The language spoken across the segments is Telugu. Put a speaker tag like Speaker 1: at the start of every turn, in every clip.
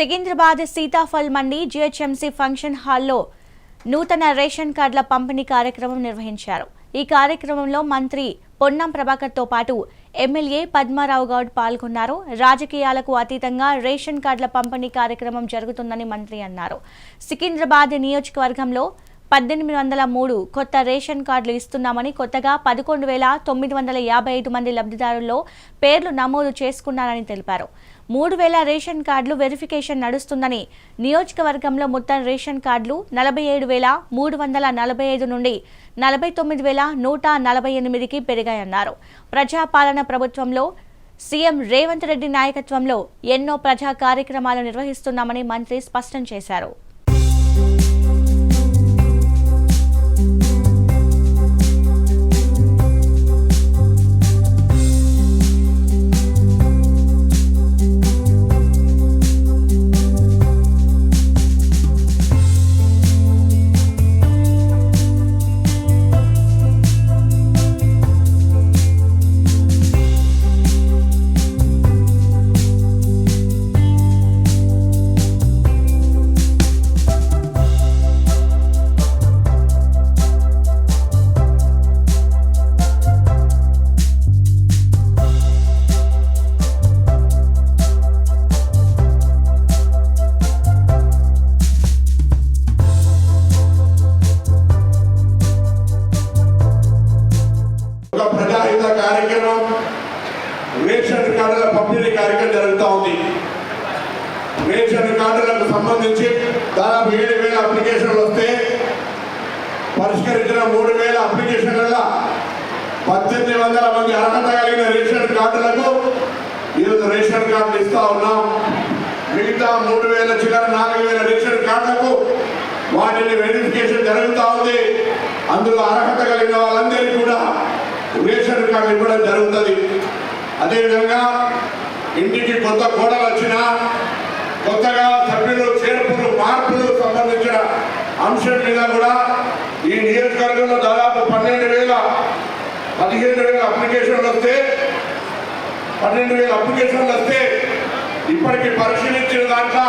Speaker 1: సికింద్రాబాద్ సీతాఫల్ మండి జీహెచ్ఎంసీ ఫంక్షన్ హాల్లో నూతన రేషన్ కార్డుల పంపిణీ కార్యక్రమం నిర్వహించారు. ఈ కార్యక్రమంలో మంత్రి పొన్నం ప్రభాకర్తో పాటు ఎమ్మెల్యే పద్మారావు గౌడ్ పాల్గొన్నారు. రాజకీయాలకు అతీతంగా రేషన్ కార్డుల పంపిణీ కార్యక్రమం జరుగుతుందని మంత్రి అన్నారు. సికింద్రాబాద్ నియోజకవర్గంలో 1803 కొత్త రేషన్ కార్డులు ఇస్తున్నామని, కొత్తగా 11,955 మంది లబ్ధిదారుల్లో పేర్లు నమోదు చేసుకున్నారని తెలిపారు. 3,000 రేషన్ కార్డులు వెరిఫికేషన్ నడుస్తుందని, నియోజకవర్గంలో మొత్తం రేషన్ కార్డులు 47,345 నుండి 49,148కి పెరిగాయన్నారు. ప్రజాపాలన ప్రభుత్వంలో సీఎం రేవంత్ రెడ్డి నాయకత్వంలో ఎన్నో ప్రజా కార్యక్రమాలు నిర్వహిస్తున్నామని మంత్రి స్పష్టం చేశారు.
Speaker 2: రేషన్ కార్డుల పంపిణీ కార్యక్రమం జరుగుతూ ఉంది. రేషన్ కార్డులకు సంబంధించి దాదాపు 7,000 అప్లికేషన్లు వస్తే పరిష్కరించిన 3,000 అప్లికేషన్లలో 1,800 మంది అర్హత కలిగిన రేషన్ కార్డులకు ఈరోజు రేషన్ కార్డులు ఇస్తా ఉన్నాం. మిగతా 3,000 చిల్లర 4,000 రేషన్ కార్డులకు వాటిని వెరిఫికేషన్ జరుగుతూ ఉంది. అందులో అర్హత కలిగిన వాళ్ళందరికీ కూడా రేషన్ కార్డు ఇవ్వడం జరుగుతుంది. అదేవిధంగా ఇంటికి కొత్త కోడలు వచ్చినా, కొత్తగా సభ్యులు చేర్పులు మార్పులు సంబంధించిన అంశం మీద కూడా ఈ నియోజకవర్గంలో దాదాపు 15,000 అప్లికేషన్లు వస్తే ఇప్పటికీ పరిశీలించిన దాంట్లో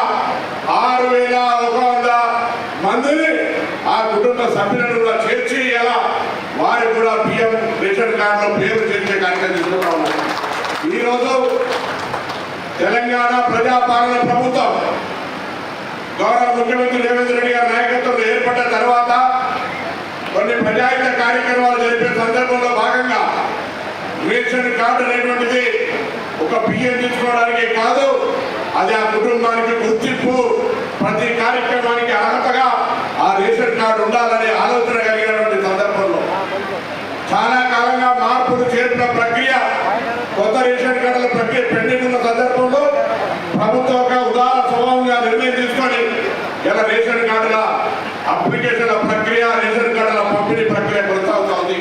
Speaker 2: 6,100 మందిని ఆ కుటుంబ సభ్యులను కూడా చేర్చి ఇలా వారు కూడా పిఎం రేషన్ కార్డులో పేరు చేర్చే కార్యక్రమం తీసుకుంటా ఉన్నారు. ఈరోజు తెలంగాణ ప్రజాపాలన ప్రభుత్వం గౌరవ ముఖ్యమంత్రి రేవంత్ రెడ్డి గారి నాయకత్వంలో ఏర్పడ్డ తర్వాత కొన్ని ప్రజాహిత కార్యక్రమాలు జరిపే సందర్భంలో భాగంగా రేషన్ కార్డు అనేటువంటిది ఒక బియ్యం తీసుకోవడానికి కాదు, అది ఆ కుటుంబానికి గుర్తింపు, ప్రతి కార్యక్రమానికి అర్హతగా ఆ రేషన్ కార్డు ఉండాలనే ఆలోచన కలిగినటువంటి సందర్భంలో చాలా కాలంగా మార్పులు చేర్చిన ప్రక్రియ, కొత్త రేషన్ కార్డుల ప్రక్రియ పెండింగ్ ఉన్న సందర్భంలో ప్రభుత్వం ఒక ఉదార స్వభావంగా నిర్ణయం తీసుకొని ఇలా రేషన్ కార్డుల అప్లికేషన్ల ప్రక్రియ, రేషన్ కార్డుల పంపిణీ ప్రక్రియ కొనసాగుతోంది.